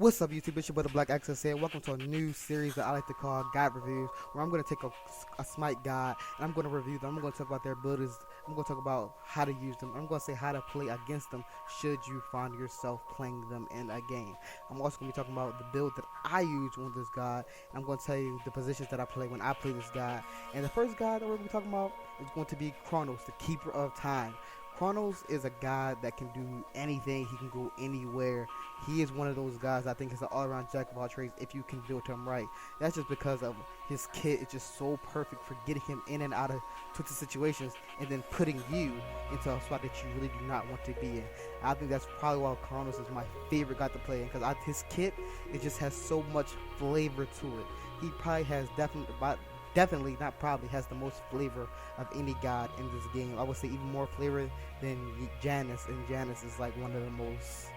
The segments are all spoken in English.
What's up, YouTube? It's your brother Black Access here. Welcome to a new series that I like to call Guide Reviews, where I'm going to take a Smite guide and I'm going to review them. I'm going to talk about their abilities. I'm going to talk about how to use them. I'm going to say how to play against them should you find yourself playing them in a game. I'm also going to be talking about the build that I use on this guide. And I'm going to tell you the positions that I play when I play this guide. And the first guide that we're going to be talking about is going to be Chronos, the Keeper of Time. Chronos is a guy that can do anything. He can go anywhere. He is one of those guys I think is an all-around jack of all trades if you can build him right. That's just because of his kit is just so perfect for getting him in and out of twisted situations and then putting you into a spot that you really do not want to be in. I think that's probably why Chronos is my favorite guy to play in, because his kit, it just has so much flavor to it. He probably has definitely, not probably, has the most flavor of any god in this game. I would say even more flavor than Janus, and Janus is like one of the most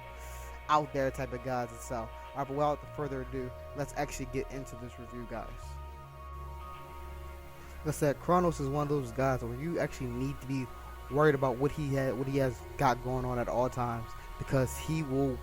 out there type of gods itself. Alright, but without further ado, let's actually get into this review, guys. Like I said, Chronos is one of those guys where you actually need to be worried about what he has got going on at all times, because he will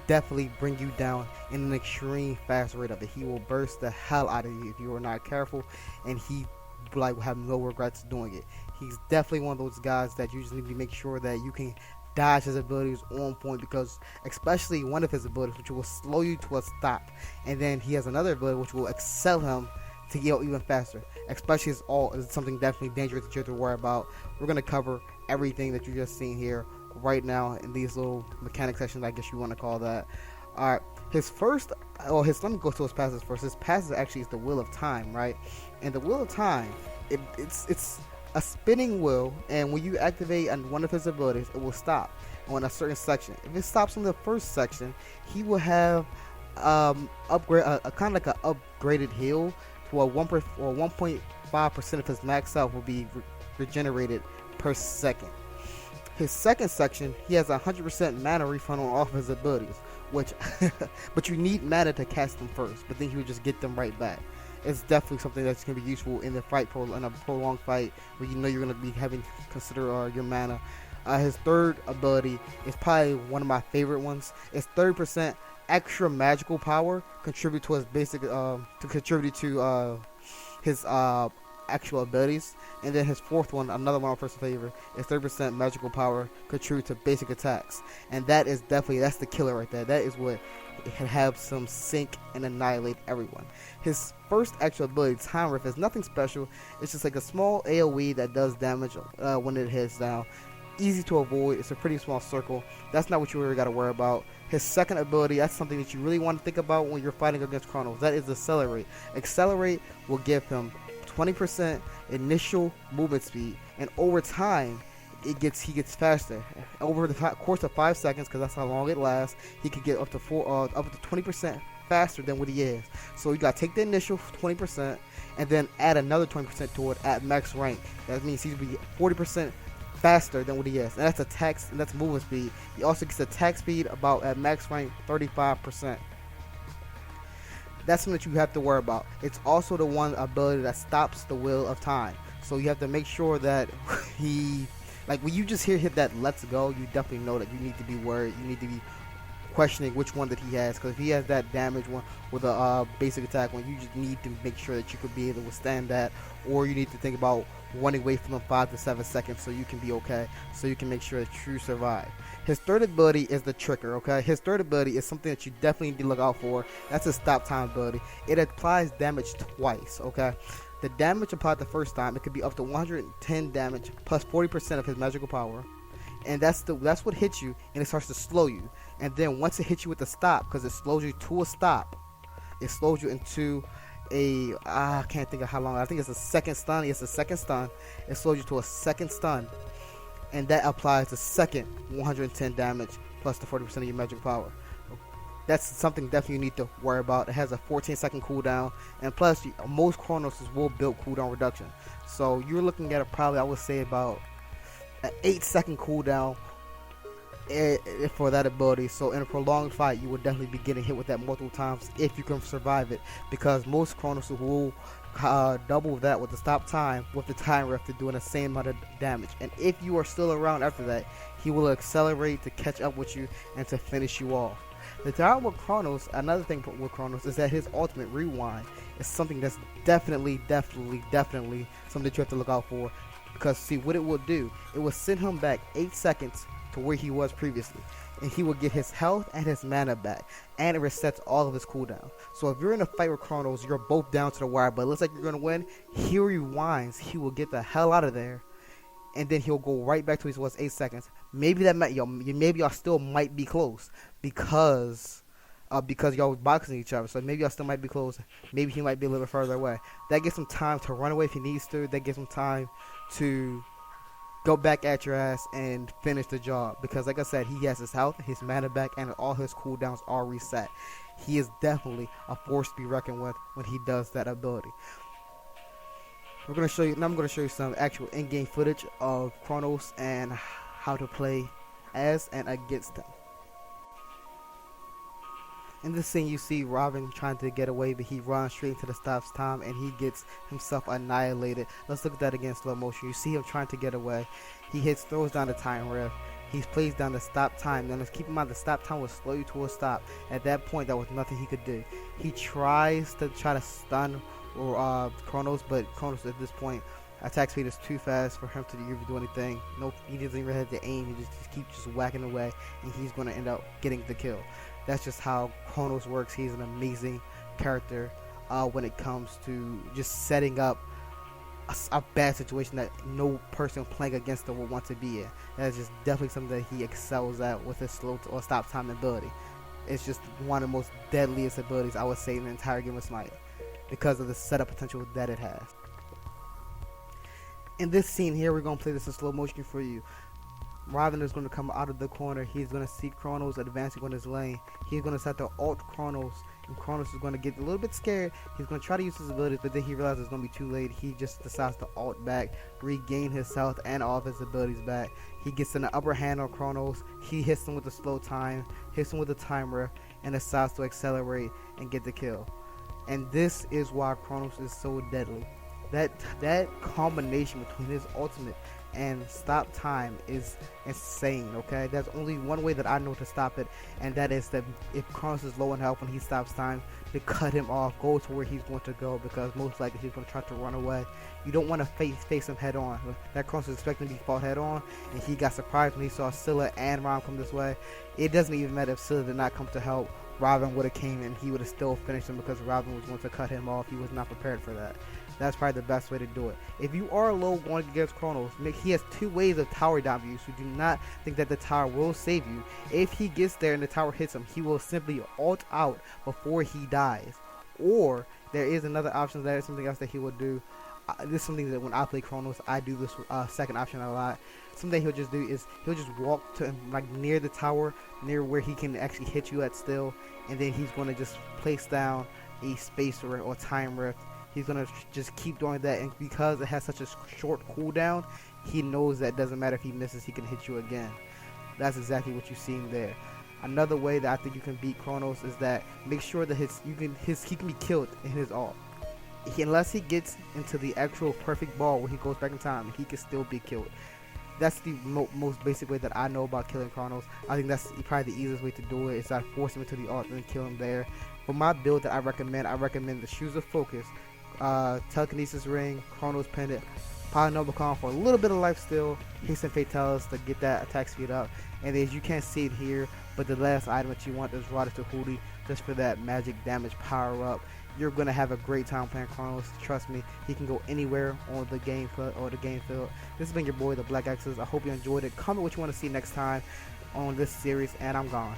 definitely bring you down in an extreme fast rate of it. He will burst the hell out of you if you are not careful, and he will have no regrets doing it. He's definitely one of those guys that you just need to make sure that you can dodge his abilities on point, because especially one of his abilities which will slow you to a stop, and then he has another ability which will excel him to go even faster. Especially is something definitely dangerous that you have to worry about. We're going to cover everything that you just seen here right now in these little mechanic sessions, I guess you want to call that. Alright, let me go to his passes first. His passes actually is the Wheel of Time, right? And the Wheel of Time, it's a spinning wheel, and when you activate one of his abilities, it will stop on a certain section. If it stops on the first section, he will have upgrade a kind of like an upgraded heal to a 1.5% of his max health will be regenerated per second. His second section, he has a 100% mana refund on all of his abilities, which but you need mana to cast them first, but then he will just get them right back. It's definitely something that's going to be useful in the in a prolonged fight where you know you're going to be having to consider your mana. His third ability is probably one of my favorite ones. It's 30% extra magical power contribute to his basic his actual abilities. And then his fourth one, another one of my personal favorite, is 30% magical power contribute to basic attacks. And that's the killer right there. That is what can have some sink and annihilate everyone. His first actual ability, Time Rift, is nothing special. It's just like a small AoE that does damage when it hits down. Easy to avoid. It's a pretty small circle. That's not what you really got to worry about. His second ability, that's something that you really want to think about when you're fighting against Chronos. That is Accelerate. Accelerate will give him 20% initial movement speed, and over time he gets faster. Over the course of 5 seconds, because that's how long it lasts, he could get up to 20% faster than what he is. So you got to take the initial 20% and then add another 20% to it at max rank. That means he's be 40% faster than what he is, and that's attacks, and that's movement speed. He also gets attack speed about at max rank 35%. That's something that you have to worry about. It's also the one ability that stops the Wheel of Time, so you have to make sure that when you just hit that let's go, you definitely know that you need to be worried. You need to be questioning which one that he has, because if he has that damage one with a basic attack one, you just need to make sure that you could be able to withstand that, or you need to think about running away from them 5 to 7 seconds so you can be okay, so you can make sure that you survive. His third ability is the Tricker, okay? His third ability is something that you definitely need to look out for. That's a stop time ability. It applies damage twice, okay? The damage applied the first time, it could be up to 110 damage plus 40% of his magical power. And that's what hits you, and it starts to slow you. And then once it hits you with the stop, because it slows you to a stop, it slows you into I can't think of how long. I think it's a second stun. It's a second stun. It slows you to a second stun, and that applies the second 110 damage plus the 40% of your magic power. That's something definitely you need to worry about. It has a 14-second cooldown, and plus most Chronos will build cooldown reduction. So you're looking at probably, I would say, about an 8-second cooldown for that ability. So in a prolonged fight, you will definitely be getting hit with that multiple times if you can survive it, because most Chronos will double that with the stop time with the time rift to doing the same amount of damage. And if you are still around after that, he will accelerate to catch up with you and to finish you off. The thing with Chronos, another thing with Chronos is that his ultimate rewind is something that's definitely something that you have to look out for. Because see what it will do, it will send him back 8 seconds to where he was previously, and he will get his health and his mana back, and it resets all of his cooldown. So if you're in a fight with Chronos, you're both down to the wire, but it looks like you're gonna win, he rewinds, he will get the hell out of there, and then he'll go right back to his was 8 seconds. Maybe that might maybe y'all still might be close because y'all was boxing each other. So maybe y'all still might be close. Maybe he might be a little bit further away. That gives him time to run away if he needs to. That gives him time to go back at your ass and finish the job. Because like I said, he has his health, his mana back, and all his cooldowns are reset. He is definitely a force to be reckoned with when he does that ability. I'm going to show you some actual in-game footage of Chronos and how to play as and against him. In this scene, you see Robin trying to get away, but he runs straight into the stops time and he gets himself annihilated. Let's look at that again in slow motion. You see him trying to get away. He throws down the time rift. He plays down the stop time. Now let's keep in mind the stop time will slow you to a stop. At that point, there was nothing he could do. He tries to stun or Chronos, but Chronos at this point attack speed is too fast for him to even do anything. Nope, he doesn't even have to aim. He just keeps whacking away, and he's going to end up getting the kill. That's just how Chronos works. He's an amazing character when it comes to just setting up a bad situation that no person playing against him would want to be in. That's just definitely something that he excels at with his slow or stop time ability. It's just one of the most deadliest abilities I would say in the entire game of Smite because of the setup potential that it has. In this scene here, we're going to play this in slow motion for you. Robin is going to come out of the corner. He's going to see Chronos advancing on his lane. He's going to set the ult Chronos, and Chronos is going to get a little bit scared. He's going to try to use his abilities, but then he realizes it's going to be too late. He just decides to ult back, regain his health and all of his abilities back. He gets in the upper hand on Chronos. He hits him with the slow time, hits him with the timer, and decides to accelerate and get the kill. And this is why Chronos is so deadly. That combination between his ultimate and stop time is insane. Okay, there's only one way that I know to stop it, and that is that if Chronos is low in health when he stops time, to cut him off, go to where he's going to go, because most likely he's going to try to run away. You don't want to face him head on. That Chronos is expecting to be fought head on, and he got surprised when he saw Scylla and Rom come this way. It doesn't even matter if Scylla did not come to help. Robin would have came and he would have still finished him because Robin was going to cut him off. He was not prepared for that. That's probably the best way to do it. If you are low going against Chronos, he has two ways of tower down you, so do not think that the tower will save you. If he gets there and the tower hits him, he will simply ult out before he dies. Or there is another option, that is something else that he will do. This is something that when I play Chronos, I do this second option a lot. Something he'll just do is he'll just walk to like near the tower, near where he can actually hit you at still, and then he's going to just place down a spacer or time rift. He's going to just keep doing that, and because it has such a short cooldown, he knows that it doesn't matter if he misses, he can hit you again. That's exactly what you're seeing there. Another way that I think you can beat Chronos is that make sure that he can be killed in his ult. Unless he gets into the actual perfect ball where he goes back in time, he can still be killed. That's the most basic way that I know about killing Chronos. I think that's probably the easiest way to do it, is I force him into the ult and then kill him there. For my build that I recommend the Shoes of Focus, Telekinesis Ring, Chronos Pendant, Polynomicon for a little bit of life steal, Hasten Fatalis to get that attack speed up, and as you can't see it here, but the last item that you want is Rod to Hootie, just for that magic damage power up. You're gonna have a great time playing Chronos. Trust me, he can go anywhere on the game field. This has been your boy, the Black X's. I hope you enjoyed it. Comment what you want to see next time on this series, and I'm gone.